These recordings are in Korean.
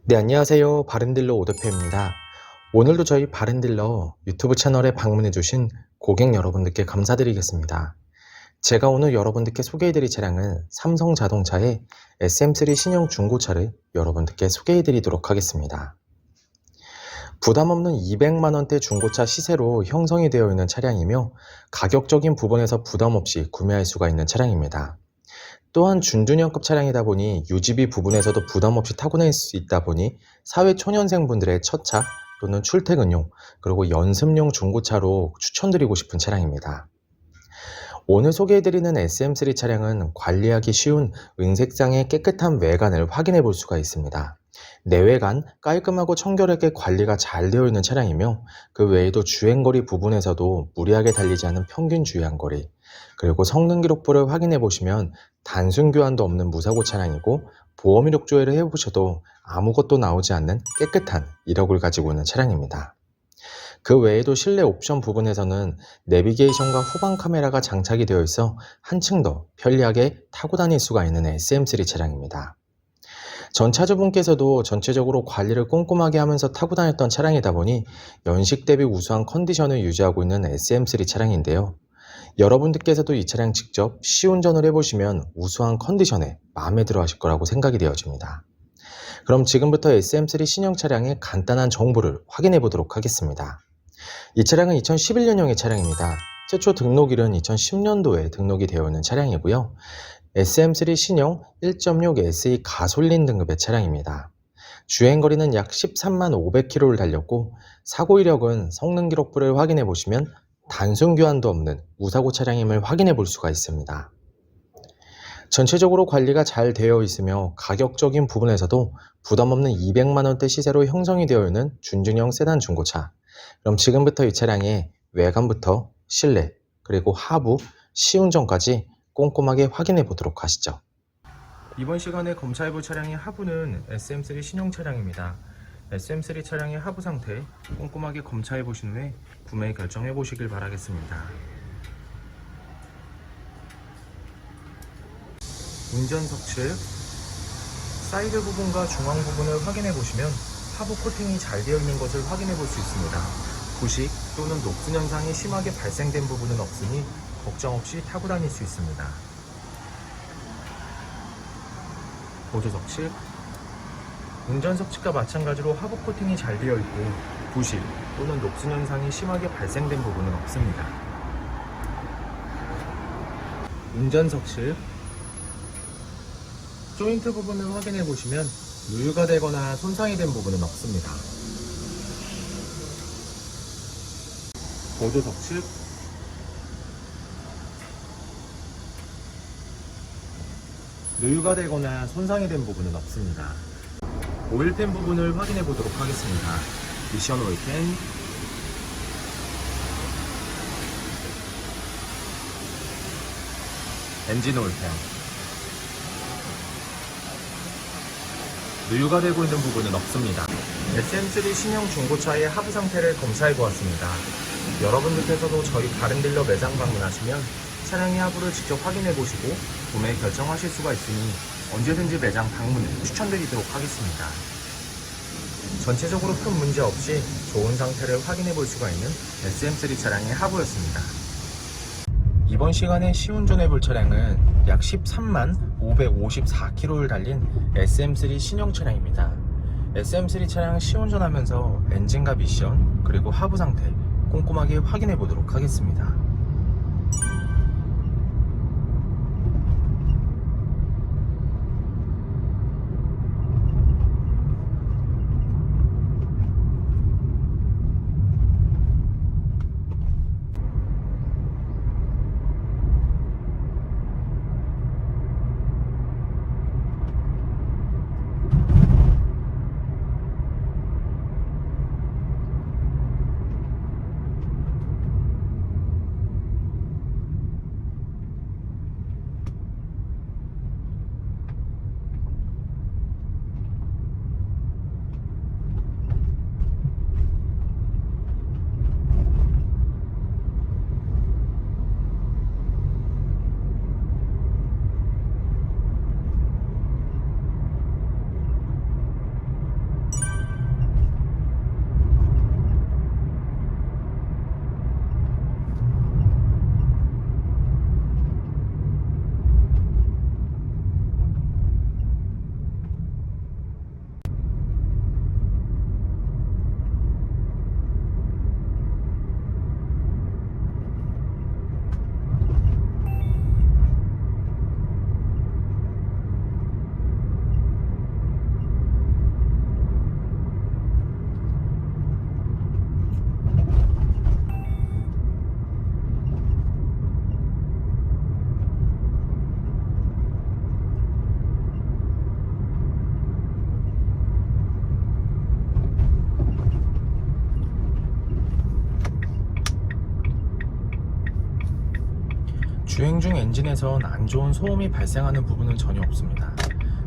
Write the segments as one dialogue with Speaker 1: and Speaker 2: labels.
Speaker 1: 네, 안녕하세요. 바른딜러 오대표입니다. 오늘도 저희 바른딜러 유튜브 채널에 방문해주신 고객 여러분들께 감사드리겠습니다. 제가 오늘 여러분들께 소개해드릴 차량은 삼성자동차의 SM3 신형 중고차를 여러분들께 소개해드리도록 하겠습니다. 부담없는 200만원대 중고차 시세로 형성이 되어 있는 차량이며 가격적인 부분에서 부담없이 구매할 수가 있는 차량입니다. 또한 준준형급 차량이다 보니 유지비 부분에서도 부담없이 타고 다닐 수 있다 보니 사회초년생분들의 첫차 또는 출퇴근용 그리고 연습용 중고차로 추천드리고 싶은 차량입니다. 오늘 소개해드리는 SM3 차량은 관리하기 쉬운 은색상의 깨끗한 외관을 확인해 볼 수가 있습니다. 내외관 깔끔하고 청결하게 관리가 잘 되어 있는 차량이며 그 외에도 주행거리 부분에서도 무리하게 달리지 않은 평균 주행거리, 그리고 성능 기록부를 확인해 보시면 단순 교환도 없는 무사고 차량이고 보험 이력 조회를 해보셔도 아무것도 나오지 않는 깨끗한 이력을 가지고 있는 차량입니다. 그 외에도 실내 옵션 부분에서는 내비게이션과 후방 카메라가 장착이 되어 있어 한층 더 편리하게 타고 다닐 수가 있는 SM3 차량입니다. 전 차주분께서도 전체적으로 관리를 꼼꼼하게 하면서 타고 다녔던 차량이다 보니 연식 대비 우수한 컨디션을 유지하고 있는 SM3 차량인데요. 여러분들께서도 이 차량 직접 시운전을 해보시면 우수한 컨디션에 마음에 들어 하실 거라고 생각이 되어집니다. 그럼 지금부터 SM3 신형 차량의 간단한 정보를 확인해 보도록 하겠습니다. 이 차량은 2011년형의 차량입니다. 최초 등록일은 2010년도에 등록이 되어 있는 차량이고요. SM3 신형 1.6 SE 가솔린 등급의 차량입니다. 주행거리는 약 13만 500km를 달렸고 사고 이력은 성능 기록부를 확인해 보시면 단순 교환도 없는 무사고 차량임을 확인해 볼 수가 있습니다. 전체적으로 관리가 잘 되어 있으며 가격적인 부분에서도 부담없는 200만원대 시세로 형성이 되어 있는 준준형 세단 중고차. 그럼 지금부터 이 차량의 외관부터 실내 그리고 하부, 시운전까지 꼼꼼하게 확인해 보도록 하시죠. 이번 시간에 검사해볼 차량의 하부는 SM3 신형 차량입니다. SM3 차량의 하부 상태 꼼꼼하게 검사해 보신 후에 구매 결정해 보시길 바라겠습니다. 운전석 측 사이드 부분과 중앙 부분을 확인해 보시면 하부 코팅이 잘 되어 있는 것을 확인해 볼 수 있습니다. 부식 또는 녹슨 현상이 심하게 발생된 부분은 없으니 걱정 없이 타고 다닐 수 있습니다. 보조석 측 운전석 측과 마찬가지로 하부 코팅이 잘 되어 있고 부식 또는 녹슨 현상이 심하게 발생된 부분은 없습니다. 운전석 측 조인트 부분을 확인해 보시면 누유가 되거나 손상이 된 부분은 없습니다. 보조석 측 누유가 되거나 손상이 된 부분은 없습니다. 오일팬 부분을 확인해 보도록 하겠습니다. 미션 오일팬, 엔진 오일팬, 누유가 되고 있는 부분은 없습니다. SM3 신형 중고차의 하부 상태를 검사해 보았습니다. 여러분들께서도 저희 다른 딜러 매장 방문하시면 차량의 하부를 직접 확인해 보시고 구매 결정하실 수가 있으니 언제든지 매장 방문을 추천드리도록 하겠습니다. 전체적으로 큰 문제 없이 좋은 상태를 확인해 볼 수가 있는 SM3 차량의 하부였습니다. 이번 시간에 시운전해 볼 차량은 약 13만 554km를 달린 SM3 신형 차량입니다. SM3 차량 시운전하면서 엔진과 미션 그리고 하부 상태 꼼꼼하게 확인해 보도록 하겠습니다. 주행 중 엔진에선 안 좋은 소음이 발생하는 부분은 전혀 없습니다.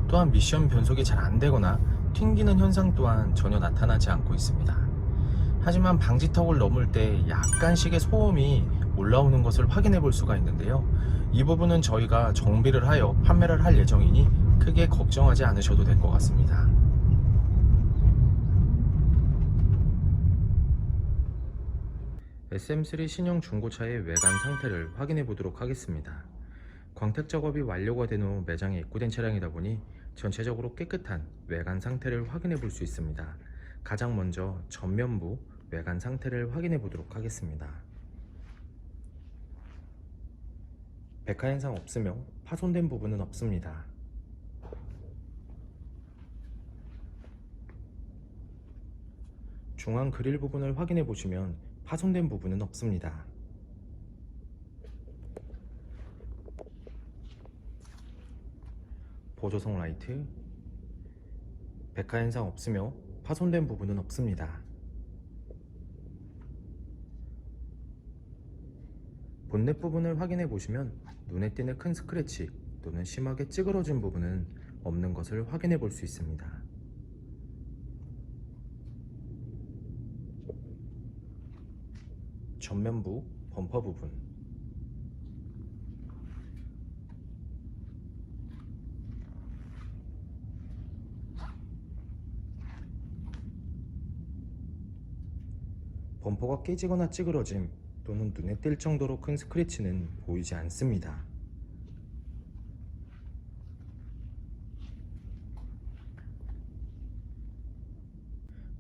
Speaker 1: 또한 미션 변속이 잘 안되거나 튕기는 현상 또한 전혀 나타나지 않고 있습니다. 하지만 방지턱을 넘을 때 약간씩의 소음이 올라오는 것을 확인해 볼 수가 있는데요. 이 부분은 저희가 정비를 하여 판매를 할 예정이니 크게 걱정하지 않으셔도 될 것 같습니다. SM3 신형 중고차의 외관 상태를 확인해 보도록 하겠습니다. 광택 작업이 완료가 된 후 매장에 입고된 차량이다 보니 전체적으로 깨끗한 외관 상태를 확인해 볼 수 있습니다. 가장 먼저 전면부 외관 상태를 확인해 보도록 하겠습니다. 백화 현상 없으며 파손된 부분은 없습니다. 중앙 그릴 부분을 확인해 보시면 파손된 부분은 없습니다. 보조석 라이트, 백화 현상 없으며 파손된 부분은 없습니다. 본넷 부분을 확인해 보시면 눈에 띄는 큰 스크래치 또는 심하게 찌그러진 부분은 없는 것을 확인해 볼 수 있습니다. 전면부 범퍼 부분, 범퍼가 깨지거나 찌그러짐 또는 눈에 띌 정도로 큰 스크래치는 보이지 않습니다.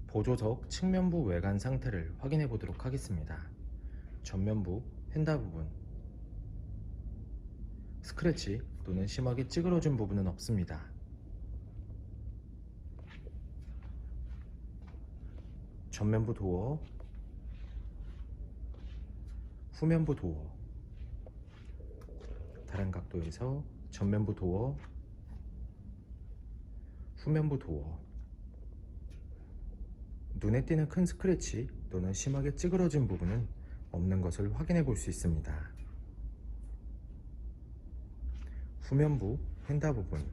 Speaker 1: 보조석 측면부 외관 상태를 확인해 보도록 하겠습니다. 전면부 휀다 부분, 스크래치 또는 심하게 찌그러진 부분은 없습니다. 전면부 도어, 후면부 도어, 다른 각도에서 전면부 도어, 후면부 도어, 눈에 띄는 큰 스크래치 또는 심하게 찌그러진 부분은 없는 것을 확인해 볼 수 있습니다. 후면부 휀다 부분,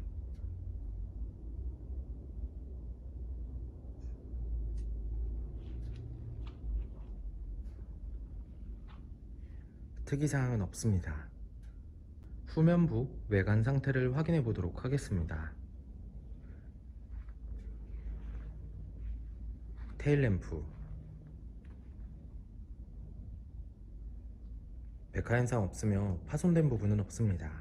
Speaker 1: 특이사항은 없습니다. 후면부 외관 상태를 확인해 보도록 하겠습니다. 테일램프, 백화 현상 없으며 파손된 부분은 없습니다.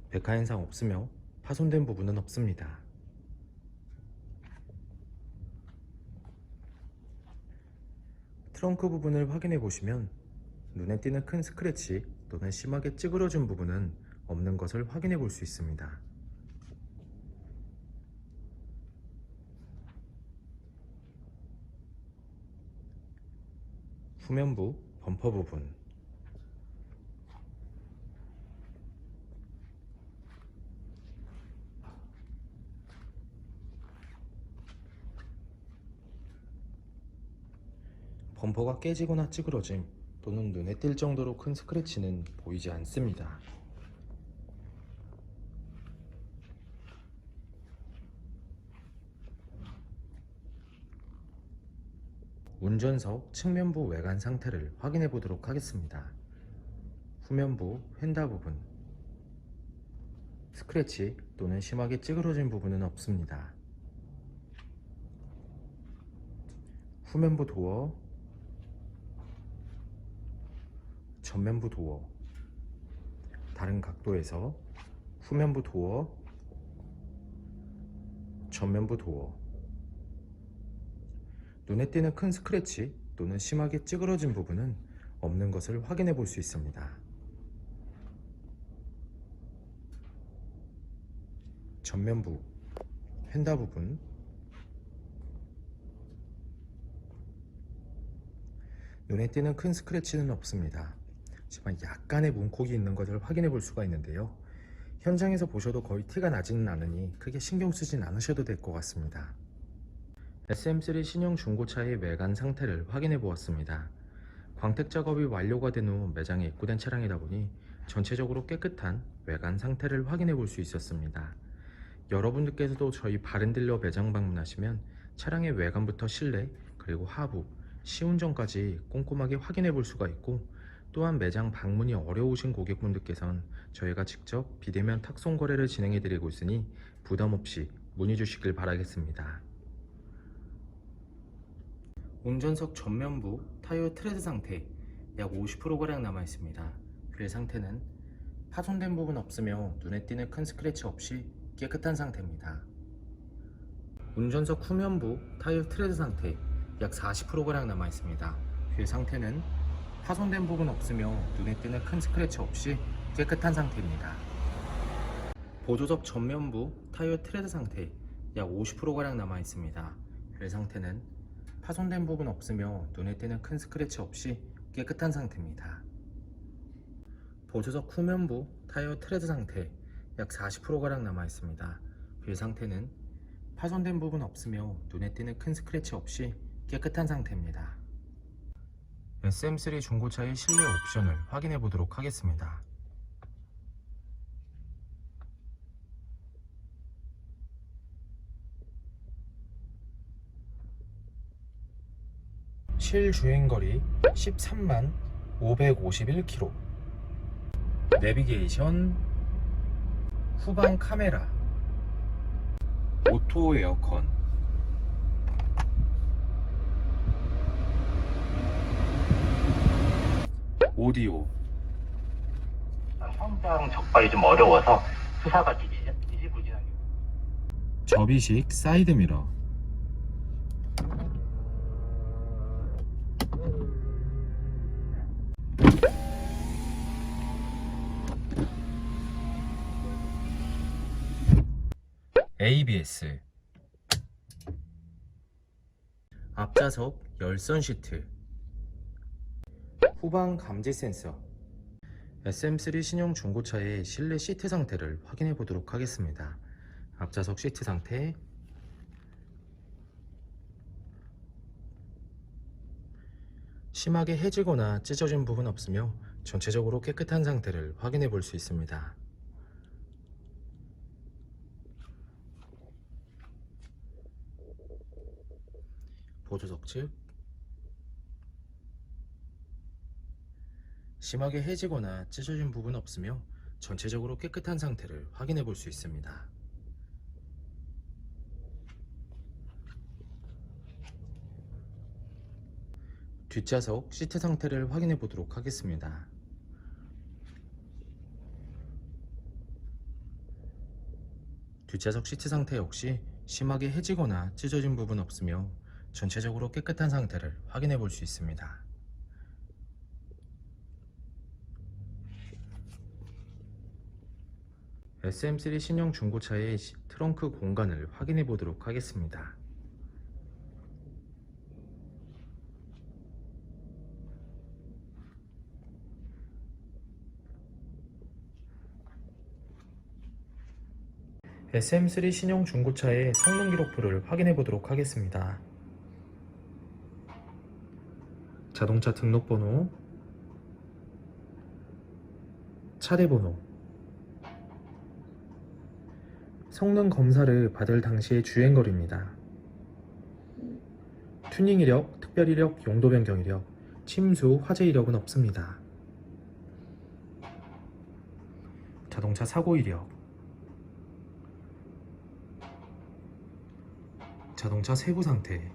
Speaker 1: 백화 현상 없으며 파손된 부분은 없습니다. 트렁크 부분을 확인해 보시면 눈에 띄는 큰 스크래치 또는 심하게 찌그러진 부분은 없는 것을 확인해 볼 수 있습니다. 후면부 범퍼 부분, 범퍼가 깨지거나 찌그러짐 또는 눈에 띌 정도로 큰 스크래치는 보이지 않습니다. 운전석 측면부 외관 상태를 확인해 보도록 하겠습니다. 후면부 휀다 부분, 스크래치 또는 심하게 찌그러진 부분은 없습니다. 후면부 도어, 전면부 도어, 다른 각도에서 후면부 도어, 전면부 도어, 눈에 띄는 큰 스크래치 또는 심하게 찌그러진 부분은 없는 것을 확인해 볼 수 있습니다. 전면부 휀다 부분, 눈에 띄는 큰 스크래치는 없습니다. 하지만 약간의 문콕이 있는 것을 확인해 볼 수가 있는데요. 현장에서 보셔도 거의 티가 나지는 않으니 크게 신경 쓰진 않으셔도 될 것 같습니다. SM3 신형 중고차의 외관 상태를 확인해 보았습니다. 광택 작업이 완료가 된 후 매장에 입고된 차량이다 보니 전체적으로 깨끗한 외관 상태를 확인해 볼 수 있었습니다. 여러분들께서도 저희 바렌딜러 매장 방문하시면 차량의 외관부터 실내 그리고 하부, 시운전까지 꼼꼼하게 확인해 볼 수가 있고, 또한 매장 방문이 어려우신 고객분들께선 저희가 직접 비대면 탁송 거래를 진행해 드리고 있으니 부담 없이 문의 주시길 바라겠습니다. 운전석 전면부 타이어 트레드 상태 약 50%가량 남아 있습니다. 휠 상태는 파손된 부분 없으며 눈에 띄는 큰 스크래치 없이 깨끗한 상태입니다. 운전석 후면부 타이어 트레드 상태 약 40%가량 남아 있습니다. 휠 상태는 파손된 부분 없으며 눈에 띄는 큰 스크래치 없이 깨끗한 상태입니다. 보조석 전면부 타이어 트레드 상태 약 50%가량 남아 있습니다. 휠 상태는 파손된 부분 없으며 눈에 띄는 큰 스크래치 없이 깨끗한 상태입니다. 보조석 후면부 타이어 트레드 상태 약 40%가량 남아 있습니다. 휠 상태는 파손된 부분 없으며 눈에 띄는 큰 스크래치 없이 깨끗한 상태입니다. SM3 중고차의 실내 옵션을 확인해 보도록 하겠습니다. 실주행거리 13만 551km, 내비게이션, 후방 카메라, 오토 에어컨, 오디오.
Speaker 2: 성장 적발이 좀 어려워서 수사가 지지부진하게.
Speaker 1: 접이식 사이드미러, ABS, 앞좌석 열선 시트, 후방 감지 센서. SM3 신형 중고차의 실내 시트 상태를 확인해 보도록 하겠습니다. 앞좌석 시트 상태, 심하게 해지거나 찢어진 부분 없으며 전체적으로 깨끗한 상태를 확인해 볼 수 있습니다. 보조석 측, 심하게 해지거나 찢어진 부분 없으며 전체적으로 깨끗한 상태를 확인해 볼 수 있습니다. 뒷좌석 시트 상태를 확인해 보도록 하겠습니다. 뒷좌석 시트 상태 역시 심하게 해지거나 찢어진 부분 없으며 전체적으로 깨끗한 상태를 확인해 볼 수 있습니다. SM3 신형 중고차의 트렁크 공간을 확인해 보도록 하겠습니다. SM3 신형 중고차의 성능 기록부를 확인해 보도록 하겠습니다. 자동차 등록번호, 차례번호, 성능 검사를 받을 당시의 주행거리입니다. 튜닝 이력, 특별 이력, 용도 변경 이력, 침수, 화재 이력은 없습니다. 자동차 사고 이력, 자동차 세부 상태,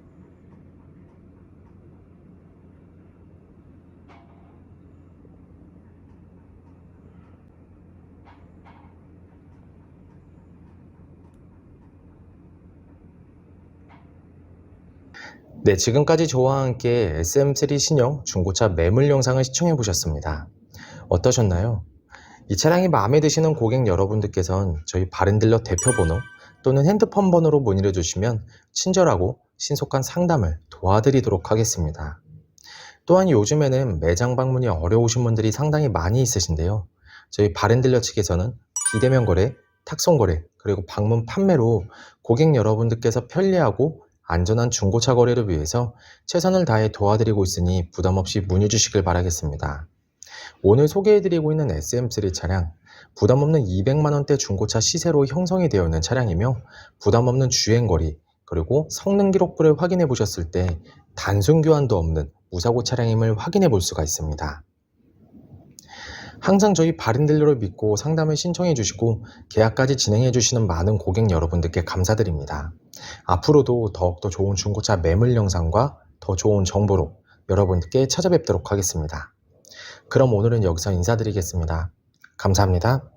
Speaker 1: 네, 지금까지 저와 함께 SM3 신형 중고차 매물 영상을 시청해 보셨습니다. 어떠셨나요? 이 차량이 마음에 드시는 고객 여러분들께선 저희 바렌딜러 대표번호 또는 핸드폰 번호로 문의를 주시면 친절하고 신속한 상담을 도와드리도록 하겠습니다. 또한 요즘에는 매장 방문이 어려우신 분들이 상당히 많이 있으신데요. 저희 바렌딜러 측에서는 비대면 거래, 탁송 거래, 그리고 방문 판매로 고객 여러분들께서 편리하고 안전한 중고차 거래를 위해서 최선을 다해 도와드리고 있으니 부담 없이 문의 주시길 바라겠습니다. 오늘 소개해드리고 있는 SM3 차량, 부담 없는 200만 원대 중고차 시세로 형성이 되어 있는 차량이며 부담 없는 주행거리, 그리고 성능 기록부를 확인해 보셨을 때 단순 교환도 없는 무사고 차량임을 확인해 볼 수가 있습니다. 항상 저희 바른딜러를 믿고 상담을 신청해 주시고 계약까지 진행해 주시는 많은 고객 여러분들께 감사드립니다. 앞으로도 더욱더 좋은 중고차 매물 영상과 더 좋은 정보로 여러분들께 찾아뵙도록 하겠습니다. 그럼 오늘은 여기서 인사드리겠습니다. 감사합니다.